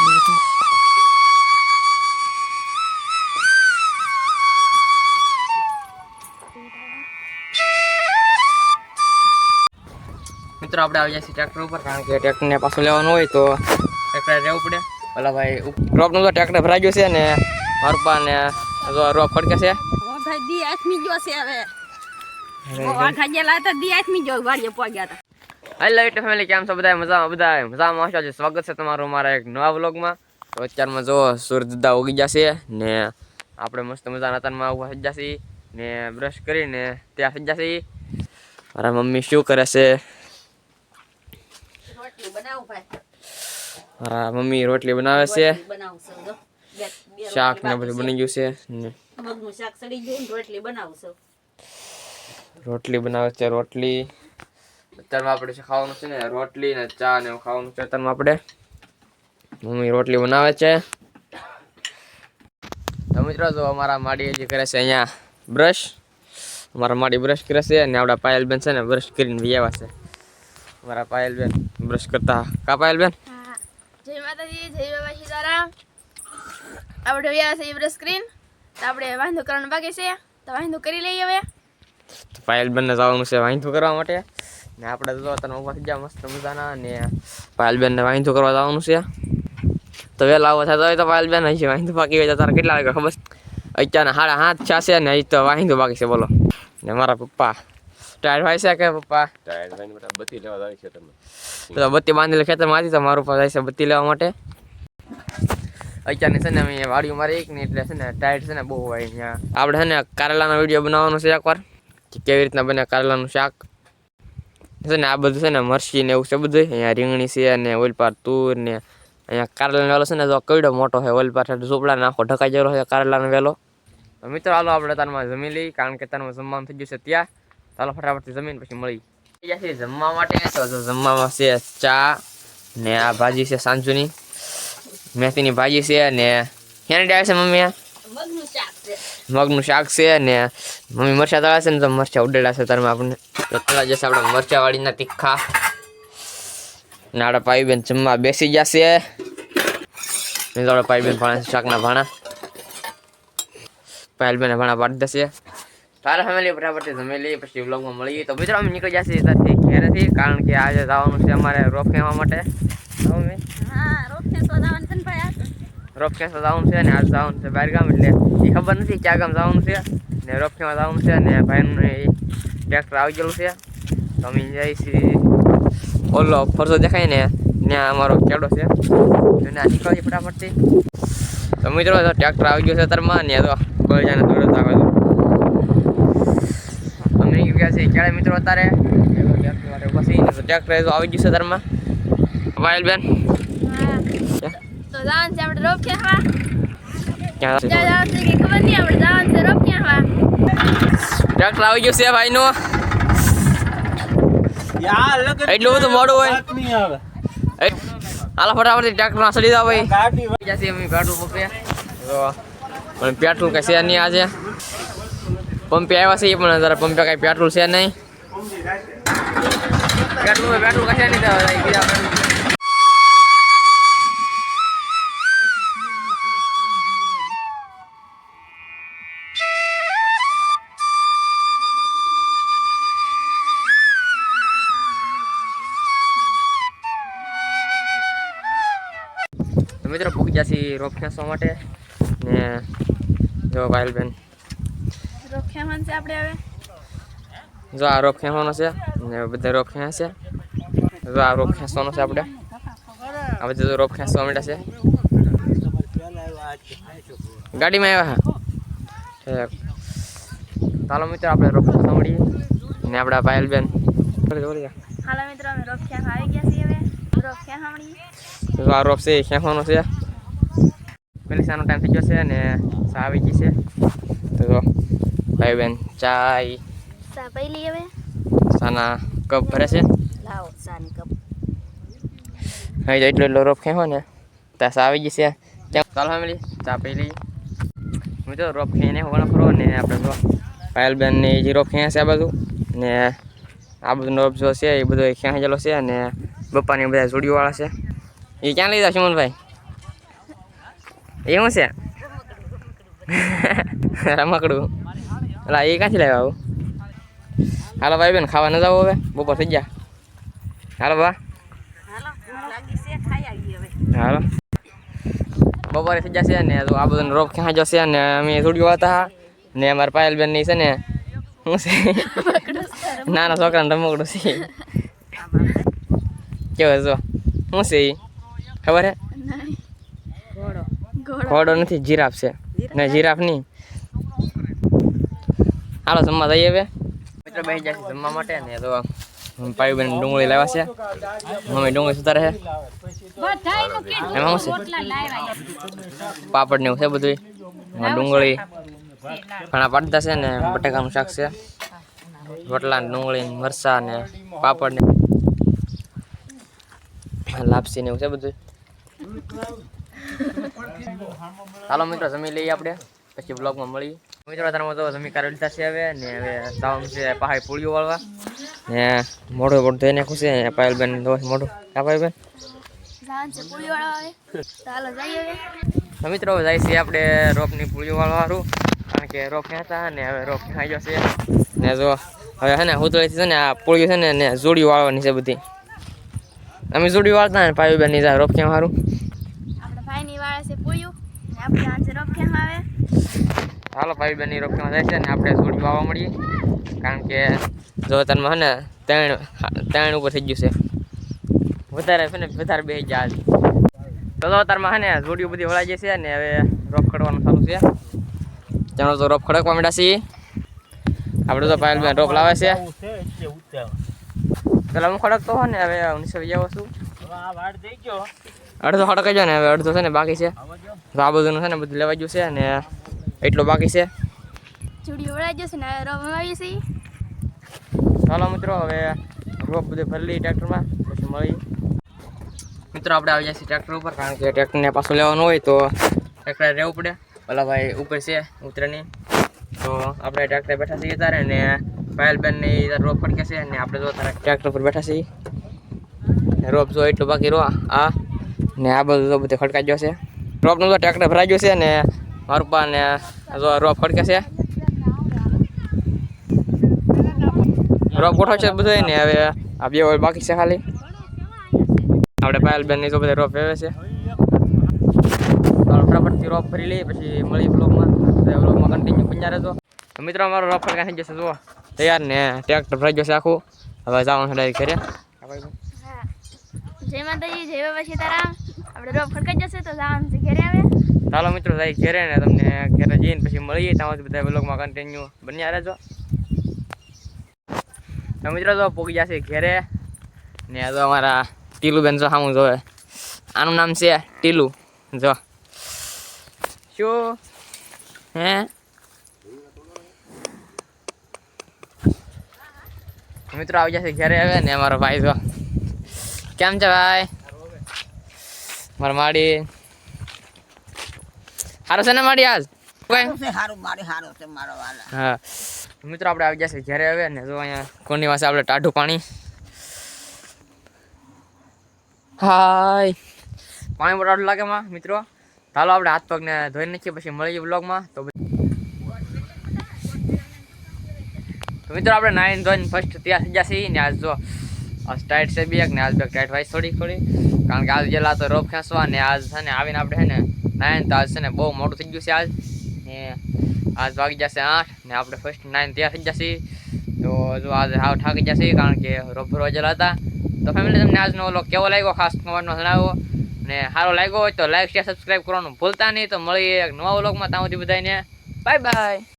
મિત્રો આપણે આવી જઈએ ટ્રેક્ટર ઉપર, કારણ કે ટ્રેક્ટરને પાછું લેવાનું હોય તો ટ્રેક્ટર રહેવું પડે. ભલા ભાઈ રોપનું તો ટ્રેક્ટર ભરાઈ ગયું છે ને મારું પા ને રોપ ફડકે છે. ભાઈ દી આથમી ગયો છે હવે. વાઘા જેલા હતા દી આથમી ગયો વાડીએ પહોંચ્યા હતા. હેલો યુટ્યુબ ફેમિલી, કેમ છો બધા? મજામાં હશો? સ્વાગત છે તમારું મારા એક નવા વ્લોગમાં. તો અત્યારમાં જો સૂરજ દાદા ઉગી જશે ને આપણે મસ્ત મજાના તનમાં ઉભા થઈ જશે ને બ્રશ કરીને ત્યાં થઈ જશે. મારા મમ્મી શું કરે છે? રોટલી બનાવું ભાઈ. મારા મમ્મી રોટલી બનાવે છે. બનાવું છું જો. શાક ને બધું બની ગયું છે ને મગનું શાક સડી ગયું ને રોટલી બનાવું છું. રોટલી બનાવે છે. રોટલી અત્યારમાં આપણે ખાવાનું છે ને રોટલી ને ચા ને ખાવાનું છે. અત્યારમાં આપણે મમ્મી રોટલી બનાવે છે. તો મિત્રો જો અમારા માડી હજી કરે છે અહીંયા બ્રશ. અમારા માડી બ્રશ કરે છે અને આપણા પાયલબેન છે ને બ્રશ કરીને વ્યાવા છે. અમારા પાયલબેન બ્રશ કરતા કા પાયલબેન? જય માતાજી, જય બાબા સીતારામ. આપણે વ્યાસ છે બ્રશ સ્ક્રીન તો આપણે વાંધો કરવાનું બાકી છે તો વાંધો કરી લઈએ હવે. તો પાયલબેનને જવાનું છે વાંધો કરવા માટે ને આપણે તો તને ઊભા થઈ ગયા મસ્ત મજાના ને પાયલબેનને વાંધો કરવા જવાનું છે. તો વહેલા આવો થતો હોય તો પાયલબેન હજી વાંધો બાકી હોય તો તારે કેટલા વાગે ખબર? અત્યારના 7:30 છે ને હજી તો વાંધો બાકી છે. બોલો. ને મારા પપ્પા ટાયર ભાઈ છે કે પપ્પા ટાયર ભાઈ બત્તી લેવા જાય છે તમે તો બત્તી બાંધેલી ખેતરમાંથી તો મારું પપ્પા જાય છે બત્તી લેવા માટે. અત્યારની છે ને અમે વાડીઓ મારી એક ને એટલે છે ને ટાયર છે ને બહુ હોય અહીંયા. આપણે છે ને કારેલાનો વિડીયો બનાવવાનો છે એકવાર કે કેવી રીતના બને કારેલાનું શાક છે ને. આ બધું છે ને મરચી ને એવું છે બધું. અહીંયા રીંગણી છે ને ઓલપાર તુર ને અહીંયા કારેલાનો વેલો છે ને જો કઈડો મોટો છે. ઓલપાર ઝોપડા નાખો ઢકાઈ જેલો છે કારેલાનો વેલો. તો મિત્રો હાલો આપણે તારમાં જમી લઈ, કારણ કે તારમાં જમવાનું થઈ ગયું છે ત્યાં. ચાલો ફટાફટથી જમીન પછી મળી જશે જમવા માટે. તો જમવામાં છે ચા ને આ ભાજી છે સાંજુની મેથીની ભાજી છે ને ક્યાંની ડાળ છે મમ્મી? મગનું શાક છે. મગનું શાક છે ને મમ્મી મરચા તળા છે ને તો મરચા ઉડેલા છે તારમાં આપણે તો તળા જશે આપણે મરચા વાળીના તીખા. ને આપણા પાઈબેન જમવા બેસી જશે ને તો આપણા પાઈબેન ભાણા શાકના ભાણા પાયલબેન ભાણા પાડી દેશે. તારા ફેમિલી બરાબર જમી લઈએ પછી વ્લોગમાં મળીએ. તો મિત્રો અમે નીકળી જશે ત્યાંથી ઘેરેથી, કારણ કે આજે જવાનું છે અમારે રોપ ખેવા માટે. મમ્મી હા રોટલી તો જવાનું છે ને ભાઈ. રોપ ખેવા જવાનું છે ને આજ જવાનું છે બહાર ગામ, એટલે એ ખબર નથી ક્યાં ગામ જવાનું છે ને રોપ ખેવા જવાનું છે ને ભાઈનું ટ્રેક્ટર આવી ગયેલું છે. તો અમે જઈએ છીએ ઓલો ફરસો દેખાય ને ત્યાં અમારો કેડો છે એને આ નીકળીએ ફટાફટથી. તો મિત્રો તો ટ્રેક્ટર આવી ગયું છે તરમાં ને તો બજાને દોડત આવે તો અમે ગયા છીએ ક્યારે મિત્રો અત્યારે પછી ટ્રેક્ટર તો આવી ગયું છે તરમાં. પાયલબેન તો જવાનું છે આપણે રોપ ખેવા. ક્યાં જવાનું છે કે ખબર નહીં, આપણે જવાનું છે રોપ ખેવા. ટ્રેક્ટર આવી ગયું છે ભાઈનું. એટલું બધું મોડું હોય હાલો ફટાફટ ટ્રેક્ટરમાં ચડી જાવ ભાઈ. જશે અમે પેટ્રોલ પંપે તો પણ પેટ્રોલ કઈ છે નહીં આજે. પંપે આવ્યા છે પણ જરા પંપે કઈ પેટ્રોલ છે નહીં. પેટ્રોલ કશે નહીં. મિત્રો ભૂખ જશે રોપ ખેંચવા માટે ને જો પાયલબેન રોપ ખેવાનું છે આપણે હવે. જો આ રોપ ખેંચવાનો છે ને બધા રોપ ખેંચે છે. જો આ રોપ ખેંચવાનો છે આપણે આ બધા રોપ ખેંચવા માંડ્યા છે. ગાડીમાં આવ્યા ચાલો મિત્રો આપણે રોપ ખેંચવા મળીએ ને આપણા પાયલબેન. હાલો મિત્રો અમે રોપ ખેવા આવી ગયા છીએ હવે. રોપ ખેવા મળીએ. તો આ રોપ છે ખેંચવાનો છે. પેલી સાનો ટાઈમ થઈ ગયો છે ને ચા આવી ગઈ છે. તો જો ભાઈબેન ચાય ચા પી લઈએ હવે. સાના કપ ભરે છે. લાવો સાની કપ. હા તો એટલો રોપ ખેંચો ને ત્યાં ચા આવી ગઈ છે. ચાલો ફેમિલી ચા પી લઈએ. મિત્રો રોપ ખેંચીને હોવાનો ખરો ને આપણે જો પાયલબેન ને જે રોપ ખેંચે છે આ બધું ને આ બધું રોપ જો છે એ બધું ખેંચેલો છે ને બપ્પાની બધા જોડીઓવાળા છે. એ ક્યાં લઈ જાવ સુમનભાઈ? એવું છે રમકડું એટલે એ ક્યાંથી લાવ્યા આવું હાલો ભાઈ બેન ખાવા ન જાવ હવે બપોર થઈ ગયા હાલો બા હાલો લાગી છે ખાઈ આવી હવે હાલો બપોરે થઈ જશે ને તો આ બધું રોપ ક્યાં જશે ને અમે થોડી હતા ને અમારા પાયલ બેન ની છે ને શું છે નાના છોકરાને રમકડું છે કેવું જો શું છે એ ખબર હે ઘોડો ઘોડો નથી જીરાફ છે ને જીરાફ નહીં હાલો જમવા જઈએ હવે મિત્રો બેસી જાય છે જમવા માટે ને તો પાયલ બેન ડુંગળી લાવ્યા છે મમ્મી ડુંગળી સુધારે છે બધાયનું કીધું એમાં શું છે રોટલા લાવ્યા પાપડ ને એવું છે બધું એમાં ડુંગળી ઘણા પાડતા છે ને બટાકાનું શાક છે રોટલા ને ડુંગળી ને મરચાં ને પાપડ ને લાપસી ને એવું છે બધું ચાલો મિત્રો જમી લઈએ આપણે પછી બ્લોગમાં મળીએ મિત્રો તારમાં તો જમી કાઢી લીધા છે હવે ને હવે જવાનું છે પહાડી પૂળીઓ વાળવા ને મોઢું મોઢું થઈને ખુશ છે પાયલબેન મોઢું કા પાયલબેન જાન છે પૂરી વાળા આવે ચાલો જઈએ હવે તો મિત્રો હવે જાય છે આપણે રોપની પૂળીઓ વાળવાનું કારણ કે રોપ ક્યાં હતા ને હવે રોપ ખાઈ જશે ને જો હવે છે ને હુતળીથી છે ને આ પૂળીઓ છે ને જોડી વાળવાની છે બધી અમે જોડી વાળતા ને પાયલબેન ની રોપ ક્યાં સારું આપણે ભાઈની વાળા છે પૂયું ને આપણે આજે રોપ કેમ આવે હાલો પાયલબેન ની રોપ ક્યાં જાય છે ને આપણે જોડી વાળવા મળીએ કારણ કે જો તનમાં છે ને ત્રણ ઉપર થઈ ગયું છે વધારે છે ને વધારે બે જાય તો તારમાં છે ને જોડીઓ બધી વળાઈ જશે ને હવે રોપ ખડવાનું ચાલુ છે ચાલો તો રોપ ખડકવા માંડ્યા છીએ આપણે તો પાયલબેન રોપ લાવે છે પેલા હું ખડકતો હોય ને હવે 19 જાવ છું અડધો ખડકાઈ જાય ને હવે અડધો છે ને બાકી છે તો આ બધું છે ને બધું લેવાઈ ગયું છે ને એટલું બાકી છે ચૂડી ઉડાઈ જશે ને રોપ આવી છે ચાલો મિત્રો હવે રોપ બધું ભરી લઈએ ટ્રેક્ટરમાં પછી મળી મિત્રો આપણે આવી જાય છે ટ્રેક્ટર ઉપર કારણ કે ટ્રેક્ટરને પાછું લેવાનું હોય તો ટ્રેક્ટર રહેવું પડે ભલા ભાઈ ઉપર છે ઉતરે નહીં તો આપણે ટ્રેક્ટર બેઠા છીએ તારે ને પાયલબેન ને રોપ ફટકે છે ને આપણે જો તારે ટ્રેક્ટર પર બેઠા છીએ રોપ જો એટલું બાકી રો આ ને આ બધું તો બધું ખડકાઈ ગયો છે રોપનું તો ટ્રેક્ટર ભરાઈ ગયું છે ને મારું પા ને જો રોપ ફટકે છે રોપ ગોઠવ છે બધું ને હવે આ બે ઓઇલ બાકી છે ખાલી આપણે પાયલબેન ની તો બધા રોપ વેવે છે ફટાફટથી રોપ ભરી લઈએ પછી મળી બ્લોગમાં કન્ટિન્યુ બન્યા રહેજો મિત્રો અમારો રોપ ફટકા થઈ જશે જુઓ તૈયાર ને ટ્રેક્ટર ભરાઈ જશે આખું હવે જવાનું છે ડાયરેક્ટ ઘરે હા જય માતાજી જય બાબા સીતારામ આપણે રોપ ખડકાઈ જશે તો જવાનું છે ઘરે આવે ચાલો મિત્રો જાય ઘરે ને તમને ઘરે જઈને પછી મળીએ ત્યાં બધા બ્લોગમાં કન્ટિન્યુ બન્યા રહેજો તો મિત્રો તો પોગી જશે ઘરે ને તો અમારા ટીલુબેન જો સામું જોવે આનું નામ છે ટીલુ જો શું હે મિત્રો આવી જશે ઘરે આવે ને અમારો ભાઈ જો કેમ છે ભાઈ મારા માડી સારું છે ને માડી આજ હા મિત્રો આપણે આવી જશે ઘરે આવે ને જો અહીંયા કોની પાસે આપણે ટાઢું પાણી હાય પાણી બહુ ટાઢું લાગે માં મિત્રો ચાલો આપણે હાથ પગને ધોઈ નાખીએ પછી મળીએ બ્લોગમાં તો મિત્રો આપણે નાઈન ધોઈને ફર્સ્ટ તૈયાર થઈ જશે ને આજ જો ટાઈટ છે બેગ ને આજ બેગ ટાઈટ વાઈસ થોડી કારણ કે આજ જેલા તો રોપ ખેંચવા ને આજ છે ને આવીને આપણે છે ને નાઈન તો આજ છે ને બહુ મોટું થઈ ગયું છે આજ ને આજ વાગી જશે 8 ને આપણે ફર્સ્ટ 9 તૈયાર થઈ જશે તો જો આજ હાવ થાકી જશે કારણ કે રોપ ભરવા જેલા હતા તો ફેમિલી તમને આજનો ઓલો કેવો લાગ્યો ખાસ કમેન્ટમાં જણાવો ને સારો લાગ્યો હોય તો લાઈક શેર સબસ્ક્રાઈબ કરવાનું ભૂલતા નહીં તો મળીએ એક નવા વ્લોગમાં ત્યાં સુધી બધાને બાય બાય.